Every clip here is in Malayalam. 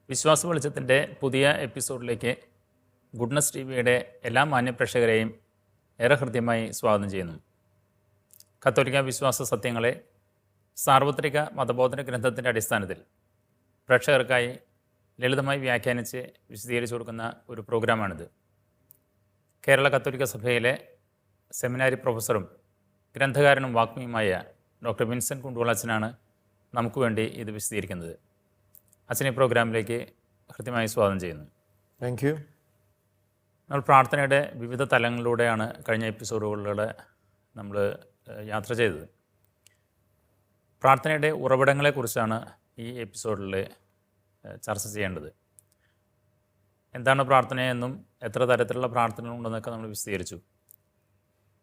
വിശ്വാസ വെളിച്ചത്തിൻ്റെ പുതിയ എപ്പിസോഡിലേക്ക് ഗുഡ്നസ് ടി വിയുടെ എല്ലാ മാന്യപ്രേക്ഷകരെയും ഏറെ ഹൃദ്യമായി സ്വാഗതം ചെയ്യുന്നു. കത്തോലിക്ക വിശ്വാസ സത്യങ്ങളെ സാർവത്രിക മതബോധന ഗ്രന്ഥത്തിൻ്റെ അടിസ്ഥാനത്തിൽ പ്രേക്ഷകർക്കായി ലളിതമായി വ്യാഖ്യാനിച്ച് വിശദീകരിച്ചു കൊടുക്കുന്ന ഒരു പ്രോഗ്രാമാണിത്. കേരള കത്തോലിക്ക സഭയിലെ സെമിനാരി പ്രൊഫസറും ഗ്രന്ഥകാരനും വാഗ്മിയുമായ ഡോക്ടർ വിൻസെൻ്റ് കുണ്ടുവളച്ചനാണ് നമുക്ക് വേണ്ടി ഇത് വിശദീകരിക്കുന്നത്. അച്ഛൻ ഈ പ്രോഗ്രാമിലേക്ക് കൃത്യമായി സ്വാഗതം ചെയ്യുന്നു. Thank you. നമ്മൾ പ്രാർത്ഥനയുടെ വിവിധ തലങ്ങളിലൂടെയാണ് കഴിഞ്ഞ എപ്പിസോഡുകളിലൂടെ നമ്മൾ യാത്ര ചെയ്തത്. പ്രാർത്ഥനയുടെ ഉറവിടങ്ങളെക്കുറിച്ചാണ് ഈ എപ്പിസോഡിൽ ചർച്ച ചെയ്യേണ്ടത്. എന്താണ് പ്രാർത്ഥനയെന്നും എത്ര തരത്തിലുള്ള പ്രാർത്ഥനകളുണ്ടെന്നൊക്കെ നമ്മൾ വിശദീകരിച്ചു.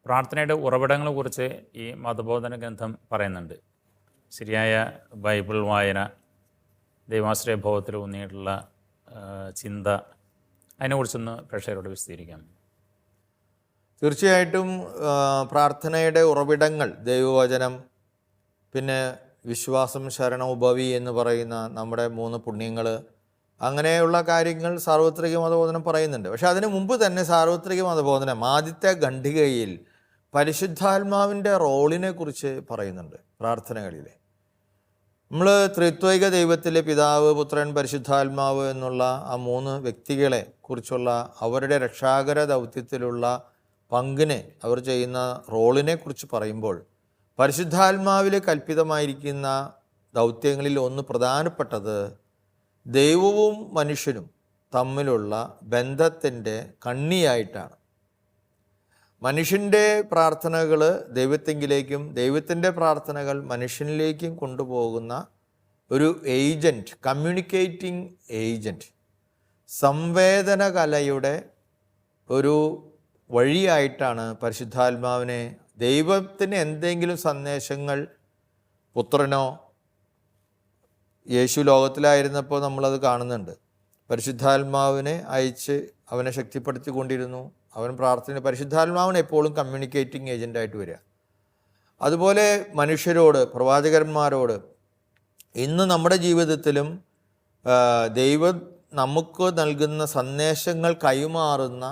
പ്രാർത്ഥനയുടെ ഉറവിടങ്ങളെക്കുറിച്ച് ഈ മതബോധന ഗ്രന്ഥം പറയുന്നുണ്ട്. ശരിയായ ബൈബിൾ വായന, ദൈവാശ്രയഭാവത്തിൽ ഊന്നിയിട്ടുള്ള ചിന്ത, അതിനെക്കുറിച്ചൊന്ന് പ്രേക്ഷകരോട് വിശദീകരിക്കാം. തീർച്ചയായിട്ടും പ്രാർത്ഥനയുടെ ഉറവിടങ്ങൾ ദൈവവചനം, പിന്നെ വിശ്വാസം, ശരണം, ഉപവി എന്ന് പറയുന്ന നമ്മുടെ 3 പുണ്യങ്ങൾ, അങ്ങനെയുള്ള കാര്യങ്ങൾ സാർവത്രിക മതബോധനം പറയുന്നുണ്ട്. പക്ഷെ അതിനു മുമ്പ് തന്നെ സാർവത്രിക മതബോധനം ആദ്യത്തെ ഖണ്ഡികയിൽ പരിശുദ്ധാത്മാവിൻ്റെ റോളിനെ കുറിച്ച് പറയുന്നുണ്ട്. പ്രാർത്ഥനകളിൽ നമ്മൾ ത്രിത്വൈക ദൈവത്തിലെ പിതാവ്, പുത്രൻ, പരിശുദ്ധാത്മാവ് എന്നുള്ള ആ 3 വ്യക്തികളെ കുറിച്ചുള്ള അവരുടെ രക്ഷാകര ദൗത്യത്തിലുള്ള പങ്കിനെ, അവർ ചെയ്യുന്ന റോളിനെ കുറിച്ച് പറയുമ്പോൾ പരിശുദ്ധാത്മാവിൽ കൽപ്പിതമായിരിക്കുന്ന ദൗത്യങ്ങളിൽ ഒന്ന് പ്രധാനപ്പെട്ടത് ദൈവവും മനുഷ്യനും തമ്മിലുള്ള ബന്ധത്തിൻ്റെ കണ്ണിയായിട്ടാണ്. മനുഷ്യൻ്റെ പ്രാർത്ഥനകൾ ദൈവത്തെങ്കിലേക്കും ദൈവത്തിൻ്റെ പ്രാർത്ഥനകൾ മനുഷ്യനിലേക്കും കൊണ്ടുപോകുന്ന ഒരു ഏജൻറ്റ്, കമ്മ്യൂണിക്കേറ്റിംഗ് ഏജൻറ്റ്, സംവേദന കലയുടെ ഒരു വഴിയായിട്ടാണ് പരിശുദ്ധാത്മാവിനെ ദൈവത്തിന് എന്തെങ്കിലും സന്ദേശങ്ങൾ, പുത്രനോ, യേശു ലോകത്തിലായിരുന്നപ്പോൾ നമ്മളത് കാണുന്നുണ്ട്. പരിശുദ്ധാത്മാവിനെ അയച്ച് അവനെ ശക്തിപ്പെടുത്തിക്കൊണ്ടിരുന്നു. അവൻ പ്രാർത്ഥന, പരിശുദ്ധാത്മാവിന് എപ്പോഴും കമ്മ്യൂണിക്കേറ്റിംഗ് ഏജൻ്റായിട്ട് വരിക. അതുപോലെ മനുഷ്യരോട്, പ്രവാചകന്മാരോട്, ഇന്ന് നമ്മുടെ ജീവിതത്തിലും ദൈവം നമുക്ക് നൽകുന്ന സന്ദേശങ്ങൾ കൈമാറുന്ന,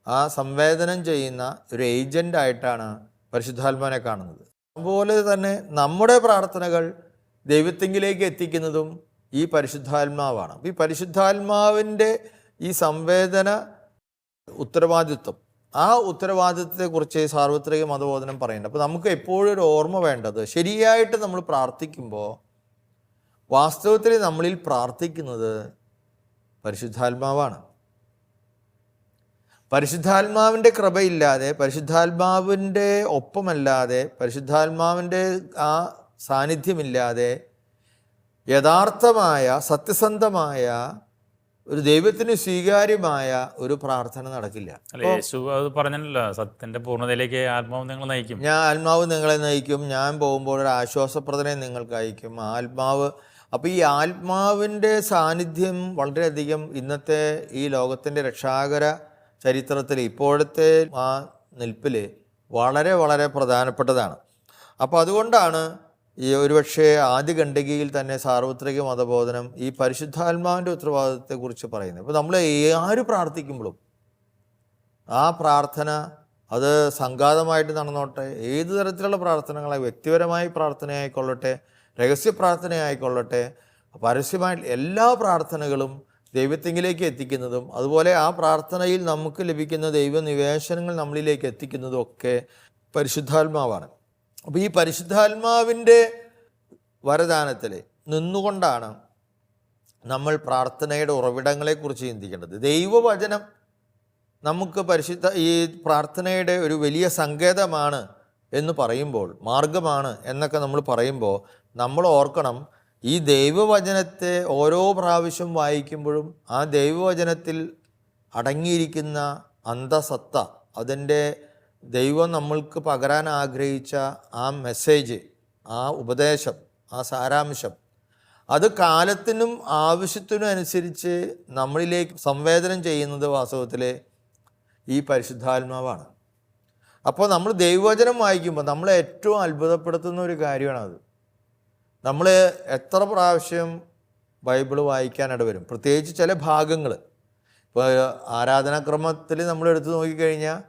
ആ സംവേദനം ചെയ്യുന്ന ഒരു ഏജൻ്റായിട്ടാണ് പരിശുദ്ധാത്മാവിനെ കാണുന്നത്. അതുപോലെ തന്നെ നമ്മുടെ പ്രാർത്ഥനകൾ ദൈവത്തെങ്കിലേക്ക് എത്തിക്കുന്നതും ഈ പരിശുദ്ധാത്മാവാണ്. ഈ പരിശുദ്ധാത്മാവിൻ്റെ ഈ സംവേദന ഉത്തരവാദിത്വം, ആ ഉത്തരവാദിത്വത്തെക്കുറിച്ച് സാർവത്രിക മതബോധനം പറയുന്നുണ്ട്. അപ്പോൾ നമുക്ക് എപ്പോഴും ഒരു ഓർമ്മ വേണ്ടത്, ശരിയായിട്ട് നമ്മൾ പ്രാർത്ഥിക്കുമ്പോൾ വാസ്തവത്തിൽ നമ്മളിൽ പ്രാർത്ഥിക്കുന്നത് പരിശുദ്ധാത്മാവാണ്. പരിശുദ്ധാത്മാവിൻ്റെ കൃപയില്ലാതെ, പരിശുദ്ധാത്മാവിൻ്റെ ഒപ്പമല്ലാതെ, പരിശുദ്ധാത്മാവിൻ്റെ ആ സാന്നിധ്യമില്ലാതെ യഥാർത്ഥമായ, സത്യസന്ധമായ, ഒരു ദൈവത്തിന് സ്വീകാര്യമായ ഒരു പ്രാർത്ഥന നടക്കില്ല. യേശു അത് പറഞ്ഞല്ലോ, സത്യത്തിന്റെ പൂർണ്ണതയിലേക്ക് ആത്മാവ് നിങ്ങളെ നയിക്കും. ആത്മാവ് നിങ്ങളെ നയിക്കും, ഞാൻ പോകുമ്പോൾ ഒരു ആശ്വാസപ്രദനെ നിങ്ങൾക്ക് അയക്കും. ആത്മാവ്, അപ്പോൾ ഈ ആത്മാവിൻ്റെ സാന്നിധ്യം വളരെയധികം ഇന്നത്തെ ഈ ലോകത്തിൻ്റെ രക്ഷാകര ചരിത്രത്തിൽ, ഇപ്പോഴത്തെ ആ നിൽപ്പിൽ വളരെ വളരെ പ്രധാനപ്പെട്ടതാണ്. അപ്പോൾ അതുകൊണ്ടാണ് ഈ ഒരുപക്ഷെ ആദ്യ ഖണ്ഡികയിൽ തന്നെ സാർവത്രിക മതബോധനം ഈ പരിശുദ്ധാത്മാവിൻ്റെ ഉത്തരവാദിത്തത്തെക്കുറിച്ച് പറയുന്നത്. അപ്പോൾ നമ്മൾ ആര് പ്രാർത്ഥിക്കുമ്പോഴും ആ പ്രാർത്ഥന അത് സംഘാതമായിട്ട് നടന്നോട്ടെ, ഏത് തരത്തിലുള്ള പ്രാർത്ഥനകളായി, വ്യക്തിപരമായ പ്രാർത്ഥനയായിക്കൊള്ളട്ടെ, രഹസ്യ പ്രാർത്ഥനയായിക്കൊള്ളട്ടെ, പരസ്യമായിട്ട് എല്ലാ പ്രാർത്ഥനകളും ദൈവത്തെങ്കിലേക്ക് എത്തിക്കുന്നതും, അതുപോലെ ആ പ്രാർത്ഥനയിൽ നമുക്ക് ലഭിക്കുന്ന ദൈവനിവേശനങ്ങൾ നമ്മളിലേക്ക് എത്തിക്കുന്നതും ഒക്കെ പരിശുദ്ധാത്മാവാണ്. അപ്പോൾ ഈ പരിശുദ്ധാത്മാവിൻ്റെ വരദാനത്തിൽ നിന്നുകൊണ്ടാണ് നമ്മൾ പ്രാർത്ഥനയുടെ ഉറവിടങ്ങളെക്കുറിച്ച് ചിന്തിക്കേണ്ടത്. ദൈവവചനം നമുക്ക് ഈ പ്രാർത്ഥനയുടെ ഒരു വലിയ സങ്കേതമാണ് എന്ന് പറയുമ്പോൾ, മാർഗമാണ് എന്നൊക്കെ നമ്മൾ പറയുമ്പോൾ നമ്മൾ ഓർക്കണം, ഈ ദൈവവചനത്തെ ഓരോ പ്രാവശ്യം വായിക്കുമ്പോഴും ആ ദൈവവചനത്തിൽ അടങ്ങിയിരിക്കുന്ന അന്തസത്ത, അതിൻ്റെ ദൈവം നമ്മൾക്ക് പകരാൻ ആഗ്രഹിച്ച ആ മെസ്സേജ്, ആ ഉപദേശം, ആ സാരാംശം, അത് കാലത്തിനും ആവശ്യത്തിനും അനുസരിച്ച് നമ്മളിലേക്ക് സംവേദനം ചെയ്യുന്നത് വാസ്തവത്തിൽ ഈ പരിശുദ്ധാത്മാവാണ്. അപ്പോൾ നമ്മൾ ദൈവവചനം വായിക്കുമ്പോൾ നമ്മളെ ഏറ്റവും അത്ഭുതപ്പെടുത്തുന്ന ഒരു കാര്യമാണത്. നമ്മൾ എത്ര പ്രാവശ്യം ബൈബിള് വായിക്കാനിട വരും. പ്രത്യേകിച്ച് ചില ഭാഗങ്ങൾ. ഇപ്പോൾ ആരാധനാക്രമത്തിൽ നമ്മൾ എടുത്തു നോക്കിക്കഴിഞ്ഞാൽ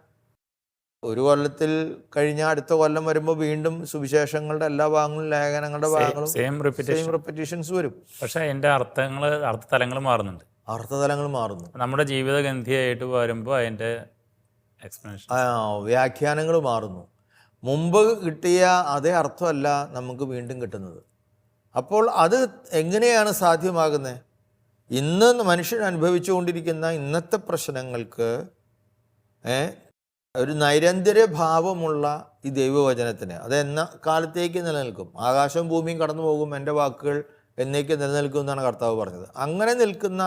ഒരു കൊല്ലത്തിൽ കഴിഞ്ഞാൽ അടുത്ത കൊല്ലം വരുമ്പോൾ വീണ്ടും സുവിശേഷങ്ങളുടെ എല്ലാ ഭാഗങ്ങളും ലേഖനങ്ങളുടെ ഭാഗങ്ങളും സെയിം സെയിം റെപ്പിറ്റേഷൻസ് വരും. പക്ഷേ അതിൻ്റെ അർത്ഥതലങ്ങൾ മാറുന്നുണ്ട്. അർത്ഥതലങ്ങൾ മാറുന്നു. നമ്മുടെ ജീവിതഗന്ധിയായിട്ട് വരുമ്പോൾ അതിൻ്റെ എക്സ്പ്ലനേഷൻ വ്യാഖ്യാനങ്ങൾ മാറുന്നു. മുമ്പ് കിട്ടിയ അതേ അർത്ഥമല്ല നമുക്ക് വീണ്ടും കിട്ടുന്നത്. അപ്പോൾ അത് എങ്ങനെയാണ് സാധ്യമാകുന്നത്? ഇന്ന് മനുഷ്യൻ അനുഭവിച്ചുകൊണ്ടിരിക്കുന്ന ഇന്നത്തെ പ്രശ്നങ്ങൾക്ക് ഒരു നൈരന്തര്യ ഭാവമുള്ള ഈ ദൈവവചനത്തിന് അത് എന്ന കാലത്തേക്ക് നിലനിൽക്കും. ആകാശവും ഭൂമിയും കടന്നു പോകും, എൻ്റെ വാക്കുകൾ എന്നേക്ക് നിലനിൽക്കും എന്നാണ് കർത്താവ് പറഞ്ഞത്. അങ്ങനെ നിൽക്കുന്ന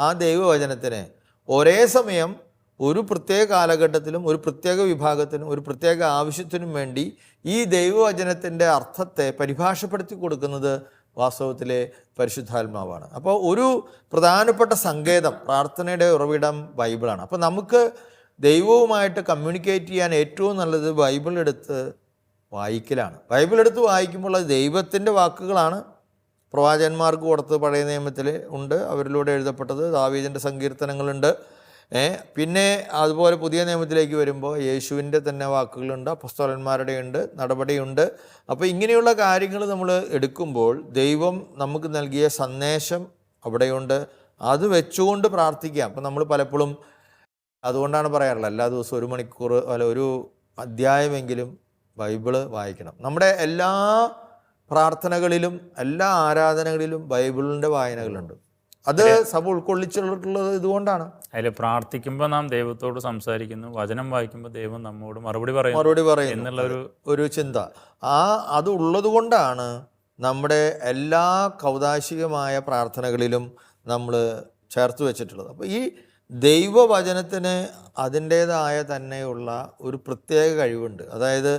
ആ ദൈവവചനത്തിന് ഒരേ സമയം ഒരു പ്രത്യേക കാലഘട്ടത്തിലും ഒരു പ്രത്യേക വിഭാഗത്തിനും ഒരു പ്രത്യേക ആവശ്യത്തിനും വേണ്ടി ഈ ദൈവവചനത്തിൻ്റെ അർത്ഥത്തെ പരിഭാഷപ്പെടുത്തി കൊടുക്കുന്നത് വാസ്തവത്തിലെ പരിശുദ്ധാത്മാവാണ്. അപ്പോൾ ഒരു പ്രധാനപ്പെട്ട സങ്കേതം, പ്രാർത്ഥനയുടെ ഉറവിടം ബൈബിളാണ്. അപ്പോൾ നമുക്ക് ദൈവവുമായിട്ട് കമ്മ്യൂണിക്കേറ്റ് ചെയ്യാൻ ഏറ്റവും നല്ലത് ബൈബിൾ എടുത്ത് വായിക്കലാണ്. ബൈബിൾ എടുത്ത് വായിക്കുമ്പോൾ അത് ദൈവത്തിൻ്റെ വാക്കുകളാണ്. പ്രവാചകന്മാർക്ക് കൊടുത്തത് പഴയ നിയമത്തിൽ ഉണ്ട്, അവരിലൂടെ എഴുതപ്പെട്ടത്. ദാവീദിൻ്റെ സങ്കീർത്തനങ്ങളുണ്ട്. പിന്നെ അതുപോലെ പുതിയ നിയമത്തിലേക്ക് വരുമ്പോൾ യേശുവിൻ്റെ തന്നെ വാക്കുകളുണ്ട്, അപ്പോസ്തലന്മാരുടെ ഉണ്ട്, നടപടിയുണ്ട്. അപ്പോൾ ഇങ്ങനെയുള്ള കാര്യങ്ങൾ നമ്മൾ എടുക്കുമ്പോൾ ദൈവം നമുക്ക് നൽകിയ സന്ദേശം അവിടെയുണ്ട്. അത് വെച്ചുകൊണ്ട് പ്രാർത്ഥിക്കാം. അപ്പം നമ്മൾ പലപ്പോഴും അതുകൊണ്ടാണ് പറയാറുള്ളത് എല്ലാ ദിവസവും 1 മണിക്കൂർ അല്ല ഒരു അധ്യായമെങ്കിലും ബൈബിള് വായിക്കണം. നമ്മുടെ എല്ലാ പ്രാർത്ഥനകളിലും എല്ലാ ആരാധനകളിലും ബൈബിളിൻ്റെ വായനകളുണ്ട്. അത് സഭ ഉൾക്കൊള്ളിച്ചിട്ടുള്ളത് ഇതുകൊണ്ടാണ്. അതിൽ പ്രാർത്ഥിക്കുമ്പോൾ നാം ദൈവത്തോട് സംസാരിക്കുന്നു, വചനം വായിക്കുമ്പോൾ ദൈവം നമ്മോട് മറുപടി പറയും എന്നുള്ള ഒരു ചിന്ത അത് ഉള്ളത് കൊണ്ടാണ് നമ്മുടെ എല്ലാ കൗതാശികമായ പ്രാർത്ഥനകളിലും നമ്മൾ ചേർത്ത് വെച്ചിട്ടുള്ളത്. അപ്പോൾ ഈ ദൈവവചനത്തിന് അതിൻ്റേതായ തന്നെയുള്ള ഒരു പ്രത്യേക കഴിവുണ്ട്. അതായത്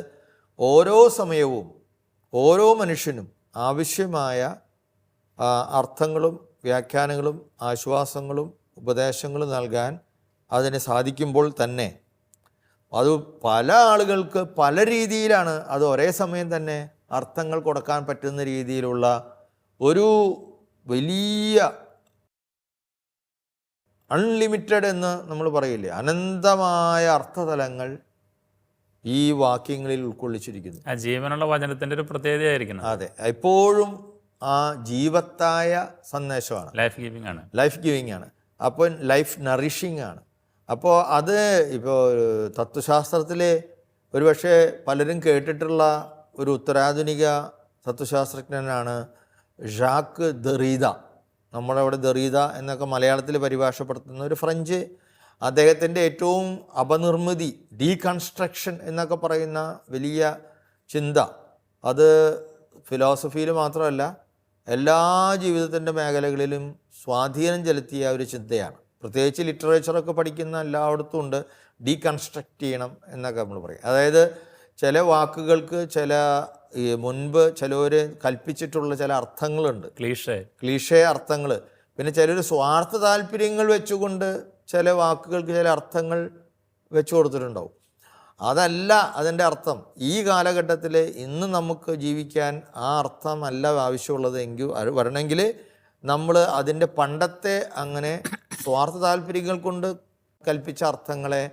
ഓരോ സമയവും ഓരോ മനുഷ്യനും ആവശ്യമായ അർത്ഥങ്ങളും വ്യാഖ്യാനങ്ങളും ആശ്വാസങ്ങളും ഉപദേശങ്ങളും നൽകാൻ അതിന് സാധിക്കുമ്പോൾ തന്നെ അത് പല ആളുകൾക്ക് പല രീതിയിലാണ് അത് ഒരേ സമയം തന്നെ അർത്ഥങ്ങൾ കൊടുക്കാൻ പറ്റുന്ന രീതിയിലുള്ള ഒരു വലിയ അൺലിമിറ്റഡ് എന്ന് നമ്മൾ പറയില്ലേ, അനന്തമായ അർത്ഥതലങ്ങൾ ഈ വാക്യങ്ങളിൽ ഉൾക്കൊള്ളിച്ചിരിക്കുന്നു. ആ ജീവനുള്ള വചനത്തിൻ്റെ ഒരു പ്രത്യേകതയായിരിക്കണം. അതെ, എപ്പോഴും ആ ജീവത്തായ സന്ദേശമാണ്, ലൈഫ് ഗിവിങ് ആണ്. അപ്പോൾ ലൈഫ് നറിഷിങ് ആണ്. അപ്പോൾ അത് ഇപ്പോൾ തത്വശാസ്ത്രത്തിൽ ഒരുപക്ഷെ പലരും കേട്ടിട്ടുള്ള ഒരു ഉത്തരാധുനിക തത്വശാസ്ത്രജ്ഞനാണ് ഷാക്ക് ദെറീദ. നമ്മളവിടെ ദെറീദ എന്നൊക്കെ മലയാളത്തിൽ പരിഭാഷപ്പെടുത്തുന്ന ഒരു ഫ്രഞ്ച്. അദ്ദേഹത്തിൻ്റെ ഏറ്റവും അപനിർമ്മിതി, ഡീകൺസ്ട്രക്ഷൻ എന്നൊക്കെ പറയുന്ന വലിയ ചിന്ത, അത് ഫിലോസഫിയിൽ മാത്രമല്ല എല്ലാ ജീവിതത്തിൻ്റെ മേഖലകളിലും സ്വാധീനം ചെലുത്തിയ ഒരു ചിന്തയാണ്. പ്രത്യേകിച്ച് ലിറ്ററേച്ചറൊക്കെ പഠിക്കുന്ന എല്ലായിടത്തും ഉണ്ട് ഡീകൺസ്ട്രക്റ്റ് ചെയ്യണം എന്നൊക്കെ നമ്മൾ പറയും. അതായത് ചില വാക്കുകൾക്ക് ചില മുൻപ് ചിലവർ കൽപ്പിച്ചിട്ടുള്ള ചില അർത്ഥങ്ങളുണ്ട്, ക്ലീഷേ അർത്ഥങ്ങൾ. പിന്നെ ചിലർ സ്വാർത്ഥ താല്പര്യങ്ങൾ വെച്ചുകൊണ്ട് ചില വാക്കുകൾക്ക് ചില അർത്ഥങ്ങൾ വെച്ചു കൊടുത്തിട്ടുണ്ടാവും. അതല്ല അതിൻ്റെ അർത്ഥം. ഈ കാലഘട്ടത്തിൽ ഇന്ന് നമുക്ക് ജീവിക്കാൻ ആ അർത്ഥമല്ല ആവശ്യമുള്ളത്. എങ്കിൽ അത് വരണമെങ്കിൽ നമ്മൾ അതിൻ്റെ പണ്ടത്തെ അങ്ങനെ സ്വാർത്ഥ താല്പര്യങ്ങൾ കൊണ്ട് കൽപ്പിച്ച അർത്ഥങ്ങളെ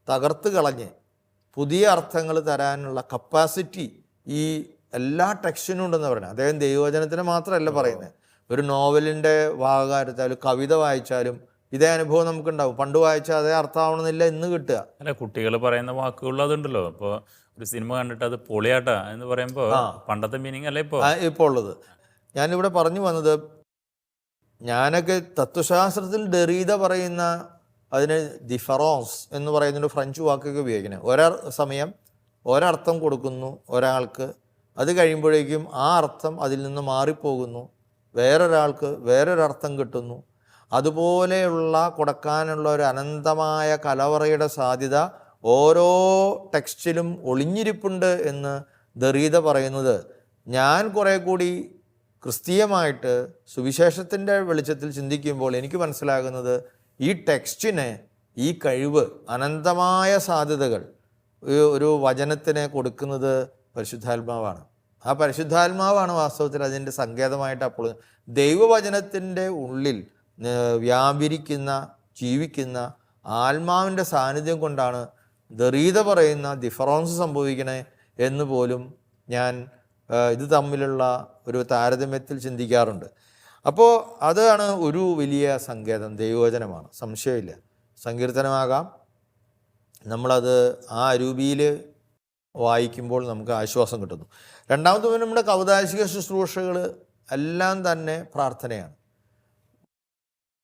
തകർത്ത് കളഞ്ഞ് പുതിയ അർത്ഥങ്ങൾ തരാനുള്ള കപ്പാസിറ്റി ഈ എല്ലാ ടെക്സ്റ്റിനും ഉണ്ടെന്ന് പറയുന്നത്. അദ്ദേഹം ദൈവവചനത്തിന് മാത്രമല്ല പറയുന്നത്. ഒരു നോവലിൻ്റെ ഭാഗമായിരുന്നാലും കവിത വായിച്ചാലും ഇതേ അനുഭവം നമുക്കുണ്ടാവും. പണ്ട് വായിച്ചാൽ അതേ അർത്ഥമാവണമെന്നില്ല ഇന്ന് കിട്ടുക. അല്ല, കുട്ടികൾ പറയുന്ന വാക്കുകൾ അതുണ്ടല്ലോ. ഇപ്പോൾ ഒരു സിനിമ കണ്ടിട്ട് അത് പൊളിയാട്ടാ എന്ന് പറയുമ്പോൾ പണ്ടത്തെ മീനിങ് അല്ല ഇപ്പോൾ ഉള്ളത്. ഞാനിവിടെ പറഞ്ഞു വന്നത്, ഞാനൊക്കെ തത്വശാസ്ത്രത്തിൽ ഡെറീദ പറയുന്ന അതിന് ഡിഫറൻസ് എന്ന് പറയുന്നൊരു ഫ്രഞ്ച് വാക്കൊക്കെ ഉപയോഗിക്കുന്നത്. സമയം ഒരർത്ഥം കൊടുക്കുന്നു ഒരാൾക്ക്, അത് കഴിയുമ്പോഴേക്കും ആ അർത്ഥം അതിൽ നിന്ന് മാറിപ്പോകുന്നു, വേറൊരാൾക്ക് വേറൊരർത്ഥം കിട്ടുന്നു. അതുപോലെയുള്ള കൊടുക്കാനുള്ള ഒരു അനന്തമായ കലവറയുടെ സാധ്യത ഓരോ ടെക്സ്റ്റിലും ഒളിഞ്ഞിരിപ്പുണ്ട് എന്ന് ദെറീദ പറയുന്നത് ഞാൻ കുറേ കൂടി ക്രിസ്തീയമായിട്ട് സുവിശേഷത്തിൻ്റെ വെളിച്ചത്തിൽ ചിന്തിക്കുമ്പോൾ എനിക്ക് മനസ്സിലാകുന്നത് ഈ ടെക്സ്റ്റിന് ഈ കഴിവ്, അനന്തമായ സാധ്യതകൾ ഒരു വചനത്തിന് കൊടുക്കുന്നത് പരിശുദ്ധാത്മാവാണ്. ആ പരിശുദ്ധാത്മാവാണ് വാസ്തവത്തിൽ അതിൻ്റെ സങ്കേതമായിട്ട് അപ്പോൾ ദൈവവചനത്തിൻ്റെ ഉള്ളിൽ വ്യാപരിക്കുന്ന ജീവിക്കുന്ന ആത്മാവിൻ്റെ സാന്നിധ്യം കൊണ്ടാണ് ദറീത പറയുന്ന ഡിഫറൻസ് സംഭവിക്കണേ എന്ന് പോലും ഞാൻ ഇത് തമ്മിലുള്ള ഒരു താരതമ്യത്തിൽ ചിന്തിക്കാറുണ്ട്. അപ്പോൾ അതാണ് ഒരു വലിയ സങ്കേതം, ദൈവവചനമാണ്, സംശയമില്ല. സങ്കീർത്തനമാകാം, നമ്മളത് ആ അരൂപിയിൽ വായിക്കുമ്പോൾ നമുക്ക് ആശ്വാസം കിട്ടുന്നു. രണ്ടാമത് നമ്മുടെ കൗദാശിക ശുശ്രൂഷകൾ എല്ലാം തന്നെ പ്രാർത്ഥനയാണ്.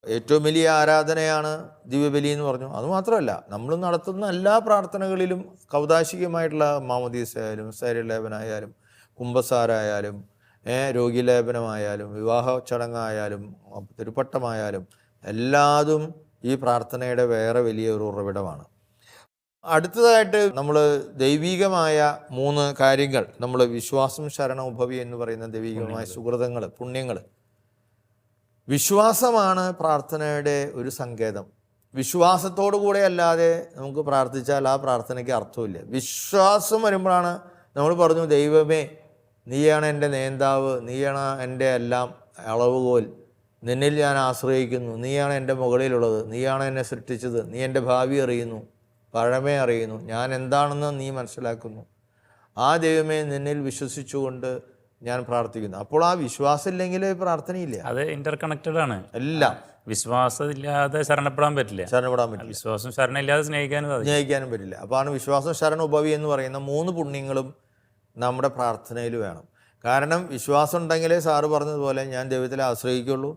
ഏറ്റവും വലിയ ആരാധനയാണ് ദിവ്യബലി എന്ന് പറഞ്ഞു. അതുമാത്രമല്ല, നമ്മൾ നടത്തുന്ന എല്ലാ പ്രാർത്ഥനകളിലും കൗദാശികമായിട്ടുള്ള മാമോദീസയായാലും ശരീരലേപനമായാലും കുമ്പസാരായാലും രോഗീലേപനമായാലും വിവാഹ ചടങ്ങായാലും തിരുപ്പട്ടമായാലും എല്ലാതും ഈ പ്രാർത്ഥനയുടെ വേറെ വലിയൊരു ഉറവിടമാണ്. അടുത്തതായിട്ട് നമ്മൾ ദൈവികമായ 3 കാര്യങ്ങൾ, നമ്മൾ വിശ്വാസം, ശരണം, ഉപവി എന്ന് പറയുന്ന ദൈവികമായ സുഹൃതങ്ങൾ, പുണ്യങ്ങൾ. വിശ്വാസമാണ് പ്രാർത്ഥനയുടെ ഒരു സങ്കേതം. വിശ്വാസത്തോടു കൂടെ അല്ലാതെ നമുക്ക് പ്രാർത്ഥിച്ചാൽ ആ പ്രാർത്ഥനയ്ക്ക് അർത്ഥമില്ല. വിശ്വാസം വരുമ്പോഴാണ് നമ്മൾ പറഞ്ഞു, ദൈവമേ നീയാണ് എൻ്റെ നേതാവ്, നീയാണ് എൻ്റെ എല്ലാം അളവുകോൽ, നിന്നിൽ ഞാൻ ആശ്രയിക്കുന്നു, നീയാണ് എൻ്റെ മുകളിലുള്ളത്, നീയാണ് എന്നെ സൃഷ്ടിച്ചത്, നീ എൻ്റെ ഭാവി അറിയുന്നു, പഴമേ അറിയുന്നു, ഞാൻ എന്താണെന്ന് നീ മനസ്സിലാക്കുന്നു, ആ ദൈവമേ നിന്നിൽ വിശ്വസിച്ചുകൊണ്ട് ഞാൻ പ്രാർത്ഥിക്കുന്നു. അപ്പോൾ ആ വിശ്വാസം ഇല്ലെങ്കിൽ പ്രാർത്ഥനയില്ല. അത് ഇന്റർ കണക്റ്റഡ് ആണ് എല്ലാം. വിശ്വാസം ഇല്ലാതെ ശരണപ്പെടാൻ പറ്റില്ല. വിശ്വാസം ശരണം ഇല്ലാതെ സ്നേഹിക്കാനും പറ്റില്ല. അപ്പോൾ ആണ് വിശ്വാസം, ശരണം, ഉപവി എന്ന് പറയുന്ന 3 പുണ്യങ്ങളും നമ്മുടെ പ്രാർത്ഥനയിൽ വേണം. കാരണം വിശ്വാസം ഉണ്ടെങ്കിലേ സാറ് പറഞ്ഞതുപോലെ ഞാൻ ദൈവത്തിൽ ആശ്രയിക്കുള്ളൂ.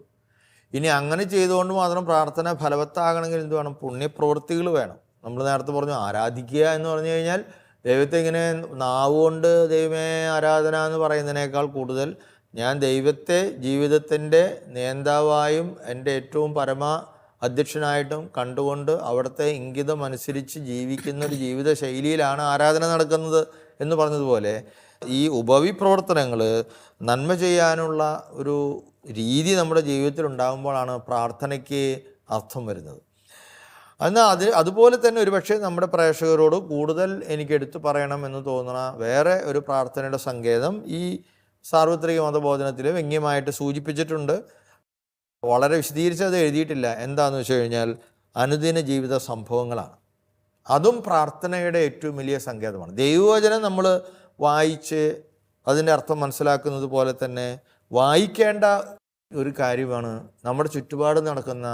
ഇനി അങ്ങനെ ചെയ്തുകൊണ്ട് മാത്രം പ്രാർത്ഥന ഫലവത്താകണമെങ്കിൽ എന്ത് വേണം? പുണ്യപ്രവൃത്തികൾ വേണം. നമ്മൾ നേരത്തെ പറഞ്ഞു, ആരാധിക്കുക എന്ന് പറഞ്ഞു കഴിഞ്ഞാൽ ദൈവത്തെ ഇങ്ങനെ നാവുകൊണ്ട് ദൈവമേ ആരാധന എന്ന് പറയുന്നതിനേക്കാൾ കൂടുതൽ ഞാൻ ദൈവത്തെ ജീവിതത്തിൻ്റെ നേതാവായും എൻ്റെ ഏറ്റവും പരമ അധ്യക്ഷനായിട്ടും കണ്ടുകൊണ്ട് അവിടുത്തെ ഇംഗിതം അനുസരിച്ച് ജീവിക്കുന്ന ഒരു ജീവിത ശൈലിയിലാണ് ആരാധന നടക്കുന്നത് എന്ന് പറഞ്ഞതുപോലെ ഈ ഉപവി പ്രവർത്തനങ്ങൾ നന്മ ചെയ്യാനുള്ള ഒരു രീതി നമ്മുടെ ജീവിതത്തിൽ ഉണ്ടാകുമ്പോഴാണ് പ്രാർത്ഥനയ്ക്ക് അർത്ഥം വരുന്നത്. എന്നാൽ അതുപോലെ തന്നെ ഒരുപക്ഷെ നമ്മുടെ പ്രേക്ഷകരോട് കൂടുതൽ എനിക്ക് എടുത്തു പറയണം എന്ന് തോന്നുന്ന വേറെ ഒരു പ്രാർത്ഥനയുടെ സങ്കേതം ഈ സാർവത്രിക മതബോധനത്തിൽ വ്യംഗ്യമായിട്ട് സൂചിപ്പിച്ചിട്ടുണ്ട്. വളരെ വിശദീകരിച്ച് അത് എഴുതിയിട്ടില്ല. എന്താണെന്ന് വെച്ച് കഴിഞ്ഞാൽ അനുദിന ജീവിത സംഭവങ്ങളാണ്. അതും പ്രാർത്ഥനയുടെ ഏറ്റവും വലിയ സങ്കേതമാണ്. ദൈവവചനം നമ്മൾ വായിച്ച് അതിൻ്റെ അർത്ഥം മനസ്സിലാക്കുന്നത് പോലെ തന്നെ വായിക്കേണ്ട ഒരു കാര്യമാണ് നമ്മുടെ ചുറ്റുപാട് നടക്കുന്ന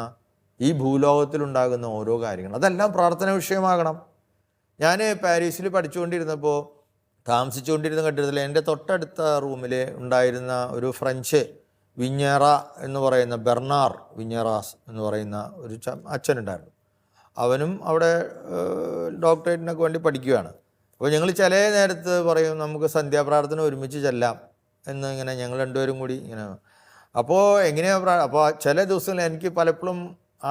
ഈ ഭൂലോകത്തിലുണ്ടാകുന്ന ഓരോ കാര്യങ്ങൾ. അതെല്ലാം പ്രാർത്ഥന വിഷയമാകണം. ഞാൻ പാരീസിൽ പഠിച്ചുകൊണ്ടിരുന്നപ്പോൾ താമസിച്ചുകൊണ്ടിരുന്ന കെട്ടിടത്തിൽ എൻ്റെ തൊട്ടടുത്ത റൂമിൽ ഉണ്ടായിരുന്ന ഒരു ഫ്രഞ്ച് വിഞ്ഞേറ എന്ന് പറയുന്ന ബെർണാർ വിഞ്ഞേറാസ് എന്ന് പറയുന്ന ഒരു അച്ഛനുണ്ടായിരുന്നു. അവനും അവിടെ ഡോക്ടറേറ്റിനൊക്കെ വേണ്ടി പഠിക്കുകയാണ്. അപ്പോൾ ഞങ്ങൾ ചില നേരത്ത് പറയും നമുക്ക് സന്ധ്യാപ്രാർത്ഥന ഒരുമിച്ച് ചെല്ലാം എന്ന്, ഇങ്ങനെ ഞങ്ങൾ രണ്ടുപേരും കൂടി ഇങ്ങനെ. അപ്പോൾ എങ്ങനെയാണ് അപ്പോൾ ചില ദിവസങ്ങളിൽ എനിക്ക് പലപ്പോഴും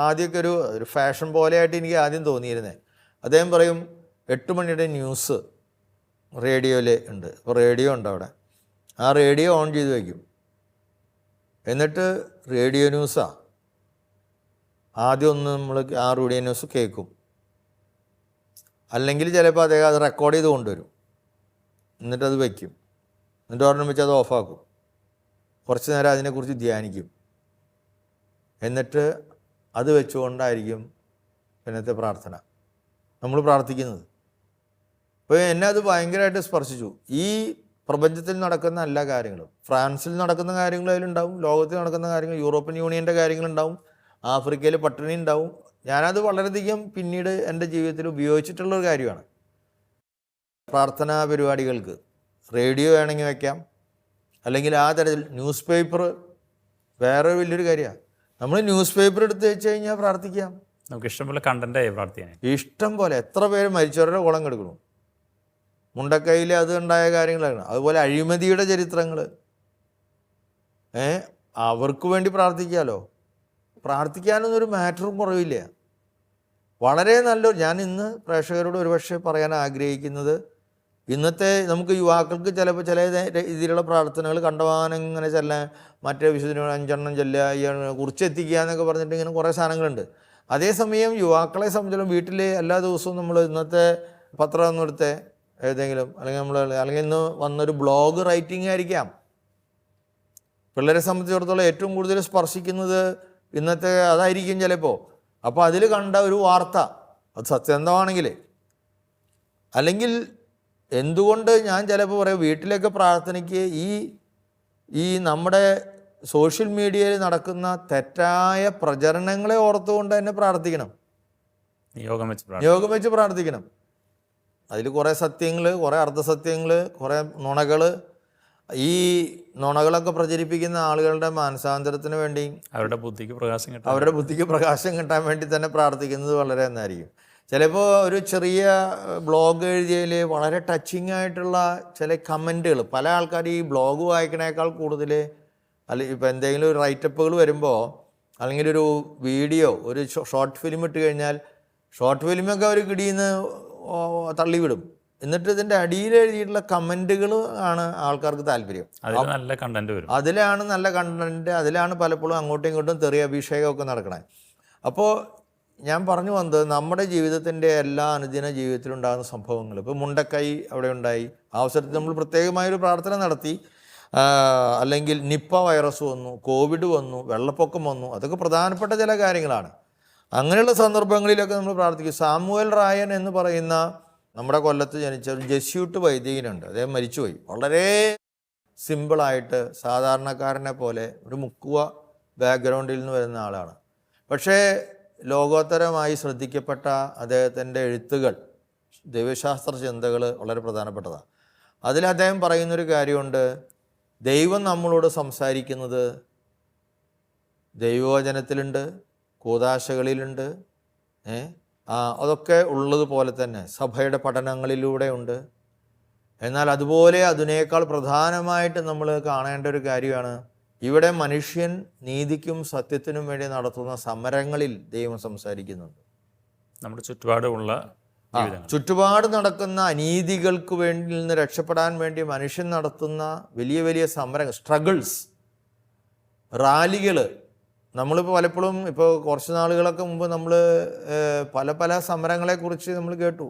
ആദ്യമൊക്കെ ഒരു ഫാഷൻ പോലെയായിട്ട് എനിക്ക് ആദ്യം തോന്നിയിരുന്നത്, അദ്ദേഹം പറയും 8 മണിയുടെ ന്യൂസ് റേഡിയോയിൽ ഉണ്ട്. അപ്പോൾ റേഡിയോ ഉണ്ട് അവിടെ, ആ റേഡിയോ ഓൺ ചെയ്ത് വയ്ക്കും. എന്നിട്ട് റേഡിയോ ന്യൂസാണ് ആദ്യം ഒന്ന് നമ്മൾ ആ റേഡിയോ ന്യൂസ് കേൾക്കും. അല്ലെങ്കിൽ ചിലപ്പോൾ അദ്ദേഹം അത് റെക്കോർഡ് ചെയ്ത് കൊണ്ടുവരും, എന്നിട്ടത് വയ്ക്കും. എന്നിട്ട് ഒരെണ്ണം വെച്ച് അത് ഓഫാക്കും. കുറച്ച് നേരം അതിനെക്കുറിച്ച് ധ്യാനിക്കും. എന്നിട്ട് അത് വെച്ചുകൊണ്ടായിരിക്കും പിന്നത്തെ പ്രാർത്ഥന നമ്മൾ പ്രാർത്ഥിക്കുന്നത്. അപ്പോൾ എന്നെ അത് ഭയങ്കരമായിട്ട് സ്പർശിച്ചു. ഈ പ്രപഞ്ചത്തിൽ നടക്കുന്ന എല്ലാ കാര്യങ്ങളും, ഫ്രാൻസിൽ നടക്കുന്ന കാര്യങ്ങളും അതിലുണ്ടാവും, ലോകത്തിൽ നടക്കുന്ന കാര്യങ്ങൾ, യൂറോപ്യൻ യൂണിയൻ്റെ കാര്യങ്ങളുണ്ടാവും, ആഫ്രിക്കയിൽ പട്ടിണി ഉണ്ടാവും. ഞാനത് വളരെയധികം പിന്നീട് എൻ്റെ ജീവിതത്തിൽ ഉപയോഗിച്ചിട്ടുള്ളൊരു കാര്യമാണ്. പ്രാർത്ഥനാ പരിപാടികൾക്ക് റേഡിയോ വേണമെങ്കിൽ വയ്ക്കാം, അല്ലെങ്കിൽ ആ തരത്തിൽ ന്യൂസ് പേപ്പർ വേറെ വലിയൊരു കാര്യമാണ്. നമ്മൾ ന്യൂസ് പേപ്പർ എടുത്ത് വെച്ച് കഴിഞ്ഞാൽ പ്രാർത്ഥിക്കാം. നമുക്ക് ഇഷ്ടംപോലെ കണ്ടൻ്റായി പ്രാർത്ഥിക്കാൻ, ഇഷ്ടം പോലെ. എത്ര പേര് മരിച്ചവരുടെ കുളം കെടുക്കണം, മുണ്ടക്കൈയിൽ അത് ഉണ്ടായ കാര്യങ്ങളാണ്. അതുപോലെ അഴിമതിയുടെ ചരിത്രങ്ങൾ, അവർക്ക് വേണ്ടി പ്രാർത്ഥിക്കാമല്ലോ. പ്രാർത്ഥിക്കാനൊന്നും ഒരു മാറ്ററും കുറവില്ല. വളരെ നല്ലൊരു, ഞാൻ ഇന്ന് പ്രേക്ഷകരോട് ഒരുപക്ഷെ പറയാൻ ആഗ്രഹിക്കുന്നത്, ഇന്നത്തെ നമുക്ക് യുവാക്കൾക്ക് ചിലപ്പോൾ ചില രീതിയിലുള്ള പ്രാർത്ഥനകൾ കണ്ടവാനം ഇങ്ങനെ ചെല്ലാൻ, മറ്റേ വിശുദ്ധ 5 എണ്ണം ചെല്ലുക, കുറിച്ചെത്തിക്കുക എന്നൊക്കെ പറഞ്ഞിട്ട് ഇങ്ങനെ കുറേ സാധനങ്ങളുണ്ട്. അതേസമയം യുവാക്കളെ സംബന്ധിച്ചിടത്തോളം വീട്ടിൽ എല്ലാ ദിവസവും നമ്മൾ ഇന്നത്തെ പത്രം ഒന്നും എടുത്ത് ഏതെങ്കിലും, അല്ലെങ്കിൽ ഇന്ന് വന്നൊരു ബ്ലോഗ് റൈറ്റിംഗ് ആയിരിക്കാം, പിള്ളേരെ സംബന്ധിച്ചിടത്തോളം ഏറ്റവും കൂടുതൽ സ്പർശിക്കുന്നത് ഇന്നത്തെ അതായിരിക്കും ചിലപ്പോൾ. അപ്പോൾ അതിൽ കണ്ട ഒരു വാർത്ത അത് സത്യസന്ധമാണെങ്കിൽ, അല്ലെങ്കിൽ എന്തുകൊണ്ട് ഞാൻ ചിലപ്പോൾ പറയും വീട്ടിലേക്ക് പ്രാർത്ഥനയ്ക്ക് ഈ നമ്മുടെ സോഷ്യൽ മീഡിയയിൽ നടക്കുന്ന തെറ്റായ പ്രചരണങ്ങളെ ഓർത്തുകൊണ്ട് തന്നെ പ്രാർത്ഥിക്കണം, നിയോഗം വെച്ച് പ്രാർത്ഥിക്കണം. അതിൽ കുറേ സത്യങ്ങൾ, കുറേ അർദ്ധസത്യങ്ങൾ, കുറേ നുണകൾ, ഈ നുണകളൊക്കെ പ്രചരിപ്പിക്കുന്ന ആളുകളുടെ മാനസാന്തരത്തിന് വേണ്ടി അവരുടെ ബുദ്ധിക്ക് പ്രകാശം കിട്ടാൻ വേണ്ടി തന്നെ പ്രാർത്ഥിക്കുന്നത് വളരെ നന്നായിരിക്കും. ചിലപ്പോൾ ഒരു ചെറിയ ബ്ലോഗ് എഴുതിയതിൽ വളരെ ടച്ചിങ് ആയിട്ടുള്ള ചില കമൻറ്റുകൾ, പല ആൾക്കാർ ഈ ബ്ലോഗ് വായിക്കണേക്കാൾ കൂടുതൽ ഇപ്പോൾ എന്തെങ്കിലും ഒരു റൈറ്റപ്പുകൾ വരുമ്പോൾ, അല്ലെങ്കിൽ ഒരു വീഡിയോ, ഒരു ഷോർട്ട് ഫിലിം ഇട്ട് കഴിഞ്ഞാൽ ഷോർട്ട് ഫിലിമൊക്കെ അവർ കിടിയെന്ന് തള്ളിവിടും. എന്നിട്ട് ഇതിൻ്റെ അടിയിൽ എഴുതിയിട്ടുള്ള കമൻറ്റുകൾ ആണ് ആൾക്കാർക്ക് താല്പര്യം. നല്ല കണ്ടന്റ് വരും, അതിലാണ് നല്ല കണ്ടന്റ്, അതിലാണ് പലപ്പോഴും അങ്ങോട്ടും ഇങ്ങോട്ടും തെറിയ അഭിഷേകമൊക്കെ നടക്കണേ. അപ്പോൾ ഞാൻ പറഞ്ഞു വന്നത്, നമ്മുടെ ജീവിതത്തിൻ്റെ എല്ലാ അനുദിന ജീവിതത്തിലുണ്ടാകുന്ന സംഭവങ്ങൾ, ഇപ്പോൾ മുണ്ടക്കൈ അവിടെ ഉണ്ടായി, ആ അവസരത്തിൽ നമ്മൾ പ്രത്യേകമായൊരു പ്രാർത്ഥന നടത്തി. അല്ലെങ്കിൽ നിപ്പ വൈറസ് വന്നു, കോവിഡ് വന്നു, വെള്ളപ്പൊക്കം വന്നു, അതൊക്കെ പ്രധാനപ്പെട്ട ചില കാര്യങ്ങളാണ്. അങ്ങനെയുള്ള സന്ദർഭങ്ങളിലൊക്കെ നമ്മൾ പ്രാർത്ഥിക്കും. സാമുവൽ റായൻ എന്ന് പറയുന്ന നമ്മുടെ കൊല്ലത്ത് ജനിച്ച ഒരു ജെസ്യൂട്ട് വൈദികനുണ്ട്. അദ്ദേഹം മരിച്ചുപോയി. വളരെ സിമ്പിളായിട്ട് സാധാരണക്കാരനെ പോലെ ഒരു മുക്കുവ ബാക്ക്ഗ്രൗണ്ടിൽ നിന്ന് വരുന്ന ആളാണ്. പക്ഷേ ലോകോത്തരമായി ശ്രദ്ധിക്കപ്പെട്ട അദ്ദേഹത്തിൻ്റെ എഴുത്തുകൾ, ദൈവശാസ്ത്ര ചിന്തകൾ വളരെ പ്രധാനപ്പെട്ടതാണ്. അതിൽ അദ്ദേഹം പറയുന്നൊരു കാര്യമുണ്ട്, ദൈവം നമ്മളോട് സംസാരിക്കുന്നത് ദൈവവചനത്തിലുണ്ട്, കൂദാശകളിലുണ്ട്, അതൊക്കെ ഉള്ളതുപോലെ തന്നെ സഭയുടെ പഠനങ്ങളിലൂടെ ഉണ്ട്. എന്നാൽ അതുപോലെ അതിനേക്കാൾ പ്രധാനമായിട്ട് നമ്മൾ കാണേണ്ട ഒരു കാര്യമാണ്, ഇവിടെ മനുഷ്യൻ നീതിക്കും സത്യത്തിനും വേണ്ടി നടത്തുന്ന സമരങ്ങളിൽ ദൈവം സംസാരിക്കുന്നുണ്ട്. നമ്മുടെ ചുറ്റുപാട് നടക്കുന്ന അനീതികൾക്ക് വേണ്ടി നിന്ന് രക്ഷപ്പെടാൻ വേണ്ടി മനുഷ്യൻ നടത്തുന്ന വലിയ വലിയ സമരങ്ങൾ, സ്ട്രഗിൾസ്, റാലികൾ. നമ്മളിപ്പോൾ പലപ്പോഴും ഇപ്പോൾ കുറച്ച് നാളുകളൊക്കെ മുമ്പ് നമ്മൾ പല സമരങ്ങളെക്കുറിച്ച് നമ്മൾ കേട്ടു.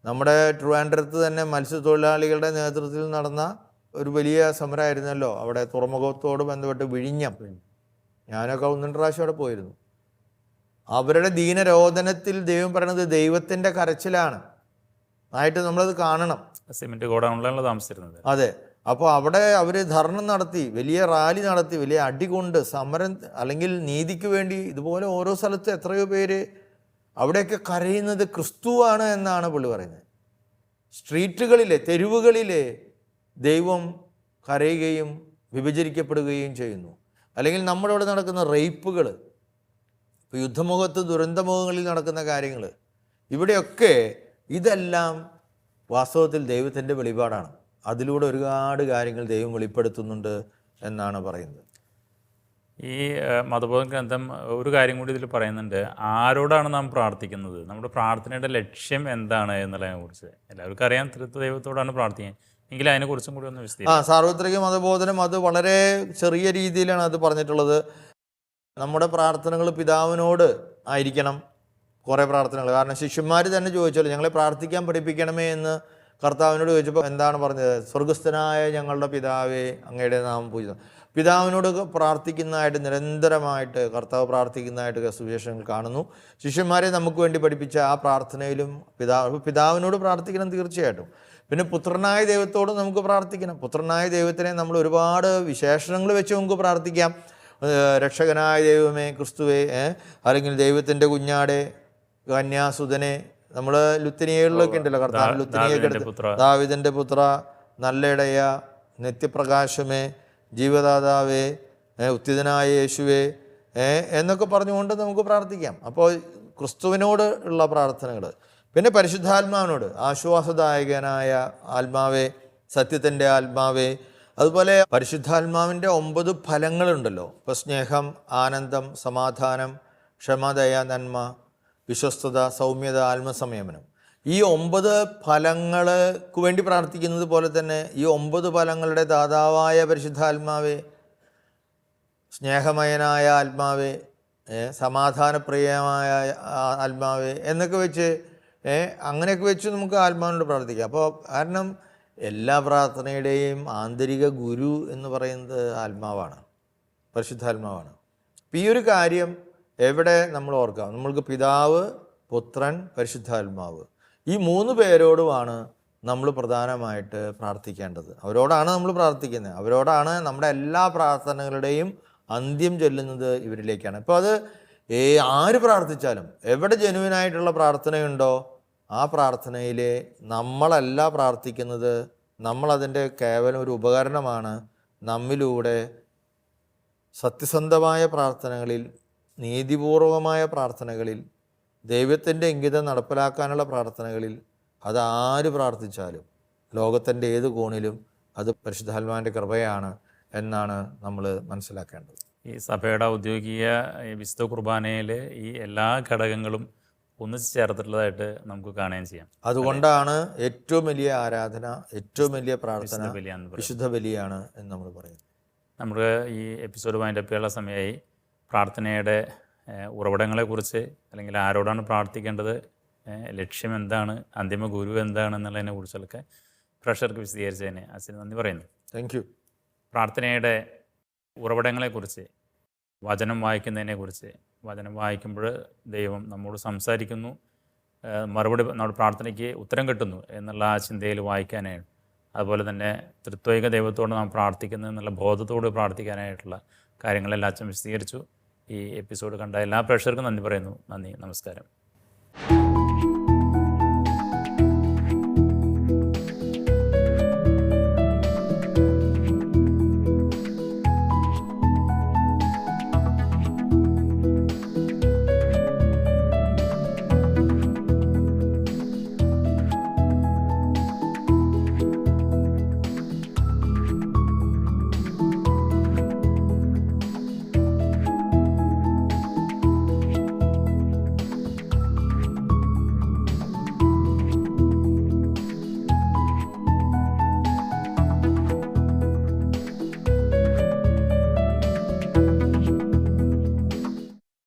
നമ്മുടെ ട്രിവാൻഡ്രത്ത് തന്നെ മത്സ്യത്തൊഴിലാളികളുടെ നേതൃത്വത്തിൽ നടന്ന ഒരു വലിയ സമരമായിരുന്നല്ലോ, അവിടെ തുറമുഖത്തോട് ബന്ധപ്പെട്ട് വിഴിഞ്ഞം. ഞാനൊക്കെ 1-2 പ്രാവശ്യം അവിടെ പോയിരുന്നു. അവരുടെ ദീനരോധനത്തിൽ ദൈവം പറയണത് ദൈവത്തിൻ്റെ കരച്ചിലാണ് ആയിട്ട് നമ്മളത് കാണണം. സിമന്റ് ഗോഡൗണിലാണല്ലോ താമസിച്ചിരുന്നത്. അതെ. അപ്പോൾ അവിടെ അവർ ധർണം നടത്തി, വലിയ റാലി നടത്തി, വലിയ അടികൊണ്ട് സമരം, അല്ലെങ്കിൽ നീതിക്ക് വേണ്ടി. ഇതുപോലെ ഓരോ സ്ഥലത്ത് എത്രയോ പേര് അവിടെയൊക്കെ കരയുന്നത് ക്രിസ്തുവാണ് എന്നാണ് പുള്ളി പറയുന്നത്. സ്ട്രീറ്റുകളിലെ, തെരുവുകളിലെ ദൈവം കരയുകയും വിഭജിക്കപ്പെടുകയും ചെയ്യുന്നു. അല്ലെങ്കിൽ നമ്മുടെ ഇവിടെ നടക്കുന്ന റേപ്പുകൾ, ഇപ്പോൾ യുദ്ധമുഖത്ത് ദുരന്തമുഖങ്ങളിൽ നടക്കുന്ന കാര്യങ്ങൾ, ഇവിടെയൊക്കെ ഇതെല്ലാം വാസ്തവത്തിൽ ദൈവത്തിൻ്റെ വെളിപാടാണ്. അതിലൂടെ ഒരുപാട് കാര്യങ്ങൾ ദൈവം വെളിപ്പെടുത്തുന്നുണ്ട് എന്നാണ് പറയുന്നത്. ഈ മതബോധ ഗ്രന്ഥം ഒരു കാര്യം കൂടി ഇതിൽ പറയുന്നുണ്ട്, ആരോടാണ് നാം പ്രാർത്ഥിക്കുന്നത്, നമ്മുടെ പ്രാർത്ഥനയുടെ ലക്ഷ്യം എന്താണ് എന്നുള്ളതിനെ കുറിച്ച്. എല്ലാവർക്കും അറിയാം, തൃത്വ ദൈവത്തോടാണ് പ്രാർത്ഥിക്കാൻ, എങ്കിൽ അതിനെക്കുറിച്ചും കൂടി ഒന്ന് വിശദീകരിക്കാം. സാർവത്രിക മതബോധനം അത് വളരെ ചെറിയ രീതിയിലാണ് അത് പറഞ്ഞിട്ടുള്ളത്. നമ്മുടെ പ്രാർത്ഥനകൾ പിതാവിനോട് ആയിരിക്കണം, കുറേ പ്രാർത്ഥനകൾ. കാരണം ശിഷ്യന്മാർ തന്നെ ചോദിച്ചല്ലോ, ഞങ്ങളെ പ്രാർത്ഥിക്കാൻ പഠിപ്പിക്കണമേ എന്ന് കർത്താവിനോട് ചോദിച്ചപ്പോൾ എന്താണ് പറഞ്ഞത്? സ്വർഗസ്ഥനായ ഞങ്ങളുടെ പിതാവേ, അങ്ങയുടെ നാമം പൂജിതം. പിതാവിനോട് പ്രാർത്ഥിക്കുന്നതായിട്ട് നിരന്തരമായിട്ട് കർത്താവ് പ്രാർത്ഥിക്കുന്നതായിട്ട് സുവിശേഷങ്ങൾ കാണുന്നു. ശിഷ്യന്മാരെ നമുക്ക് വേണ്ടി പഠിപ്പിച്ച ആ പ്രാർത്ഥനയിലും പിതാവിനോട് പ്രാർത്ഥിക്കണം തീർച്ചയായിട്ടും. പിന്നെ പുത്രനായ ദൈവത്തോട് നമുക്ക് പ്രാർത്ഥിക്കണം. പുത്രനായ ദൈവത്തിനെ നമ്മൾ ഒരുപാട് വിശേഷണങ്ങൾ വെച്ച് നമുക്ക് പ്രാർത്ഥിക്കാം. രക്ഷകനായ ദൈവമേ, ക്രിസ്തുവേ, അല്ലെങ്കിൽ ദൈവത്തിൻ്റെ കുഞ്ഞാടെ, കന്യാസുതനെ. നമ്മൾ ലുത്തിനിയകളിലൊക്കെ ഉണ്ടല്ലോ, കർത്താവ് ലുത്തിനിയൊക്കെ എടുത്ത് ദാവീദിൻ്റെ പുത്ര, നല്ല ഇടയ, നിത്യപ്രകാശമേ, ജീവദാതാവേ, ഉത്തിതനായ യേശുവേ എന്നൊക്കെ പറഞ്ഞുകൊണ്ട് നമുക്ക് പ്രാർത്ഥിക്കാം. അപ്പോൾ ക്രിസ്തുവിനോട് ഉള്ള പ്രാർത്ഥനകൾ. പിന്നെ പരിശുദ്ധാത്മാവിനോട്, ആശ്വാസദായകനായ ആത്മാവേ, സത്യത്തിൻ്റെ ആത്മാവേ. അതുപോലെ പരിശുദ്ധാത്മാവിൻ്റെ 9 ഫലങ്ങളുണ്ടല്ലോ. ഇപ്പോൾ സ്നേഹം, ആനന്ദം, സമാധാനം, ക്ഷമ, ദയ, നന്മ, വിശ്വസ്തത, സൗമ്യത, ആത്മസംയമനം. ഈ 9 ഫലങ്ങൾക്ക് വേണ്ടി പ്രാർത്ഥിക്കുന്നത് പോലെ തന്നെ ഈ 9 ഫലങ്ങളുടെ ദാതാവായ പരിശുദ്ധാത്മാവേ, സ്നേഹമയനായ ആത്മാവേ, സമാധാനപ്രിയമായ ആത്മാവേ എന്നൊക്കെ വെച്ച് അങ്ങനെയൊക്കെ വെച്ച് നമുക്ക് ആത്മാവിനോട് പ്രാർത്ഥിക്കാം. അപ്പോൾ കാരണം എല്ലാ പ്രാർത്ഥനയുടെയും ആന്തരിക ഗുരു എന്ന് പറയുന്നത് ആത്മാവാണ്, പരിശുദ്ധാത്മാവാണ്. അപ്പം ഈ ഒരു കാര്യം എവിടെ നമ്മൾ ഓർക്കാം? നമ്മൾക്ക് പിതാവ്, പുത്രൻ, പരിശുദ്ധാത്മാവ്, ഈ 3 പേരോടുമാണ് നമ്മൾ പ്രധാനമായിട്ട് പ്രാർത്ഥിക്കേണ്ടത്. അവരോടാണ് നമ്മൾ പ്രാർത്ഥിക്കുന്നത്, അവരോടാണ് നമ്മുടെ എല്ലാ പ്രാർത്ഥനകളുടെയും അന്ത്യം ചൊല്ലുന്നത് ഇവരിലേക്കാണ്. ഇപ്പോൾ അത് ആര് പ്രാർത്ഥിച്ചാലും, എവിടെ ജെനുവിനായിട്ടുള്ള പ്രാർത്ഥനയുണ്ടോ ആ പ്രാർത്ഥനയിൽ നമ്മളല്ല പ്രാർത്ഥിക്കുന്നത്, നമ്മളതിൻ്റെ കേവലം ഒരു ഉപകരണമാണ്. നമ്മിലൂടെ സത്യസന്ധമായ പ്രാർത്ഥനകളിൽ, നീതിപൂർവമായ പ്രാർത്ഥനകളിൽ, ദൈവത്തിൻ്റെ ഇംഗിതം നടപ്പിലാക്കാനുള്ള പ്രാർത്ഥനകളിൽ അതാര് പ്രാർത്ഥിച്ചാലും ലോകത്തിൻ്റെ ഏത് കോണിലും അത് പരിശുദ്ധാത്മാവിൻ്റെ കൃപയാണ് എന്നാണ് നമ്മൾ മനസ്സിലാക്കേണ്ടത്. ഈ സഭയുടെ ഔദ്യോഗിക വിശുദ്ധ കുർബാനയിൽ ഈ എല്ലാ ഘടകങ്ങളും ഒന്നിച്ച് ചേർത്തിട്ടുള്ളതായിട്ട് നമുക്ക് കാണുകയും ചെയ്യാം. അതുകൊണ്ടാണ് ഏറ്റവും വലിയ ആരാധന, ഏറ്റവും വലിയ പ്രാർത്ഥന വിശുദ്ധ ബലിയാണ് എന്ന് നമ്മൾ പറയുന്നത്. നമുക്ക് ഈ എപ്പിസോഡ് വൈൻഡപ്പ് ചെയ്യാനുള്ള സമയമായി. പ്രാർത്ഥനയുടെ ഉറവിടങ്ങളെക്കുറിച്ച്, അല്ലെങ്കിൽ ആരോടാണ് പ്രാർത്ഥിക്കേണ്ടത്, ലക്ഷ്യം എന്താണ്, അന്തിമ ഗുരു എന്താണ് എന്നുള്ളതിനെ കുറിച്ചൊക്കെ പ്രേക്ഷകർക്ക് വിശദീകരിച്ചതിന് അച്ഛന് നന്ദി പറയുന്നു. Thank you. പ്രാർത്ഥനയുടെ ഉറവിടങ്ങളെക്കുറിച്ച്, വചനം വായിക്കുന്നതിനെക്കുറിച്ച്, വചനം വായിക്കുമ്പോൾ ദൈവം നമ്മോട് സംസാരിക്കുന്നു, മറുപടി നമ്മുടെ പ്രാർത്ഥനയ്ക്ക് ഉത്തരം കിട്ടുന്നു എന്നുള്ള ആ ചിന്തയിൽ വായിക്കാനായിട്ട്, അതുപോലെ തന്നെ ത്രിത്വൈക ദൈവത്തോട് നാം പ്രാർത്ഥിക്കുന്നു എന്നുള്ള ബോധത്തോട് പ്രാർത്ഥിക്കാനായിട്ടുള്ള കാര്യങ്ങളെല്ലാം അച്ഛൻ വിശദീകരിച്ചു. ഈ എപ്പിസോഡ് കണ്ട എല്ലാ പ്രേക്ഷകർക്കും നന്ദി പറയുന്നു. നന്ദി, നമസ്കാരം.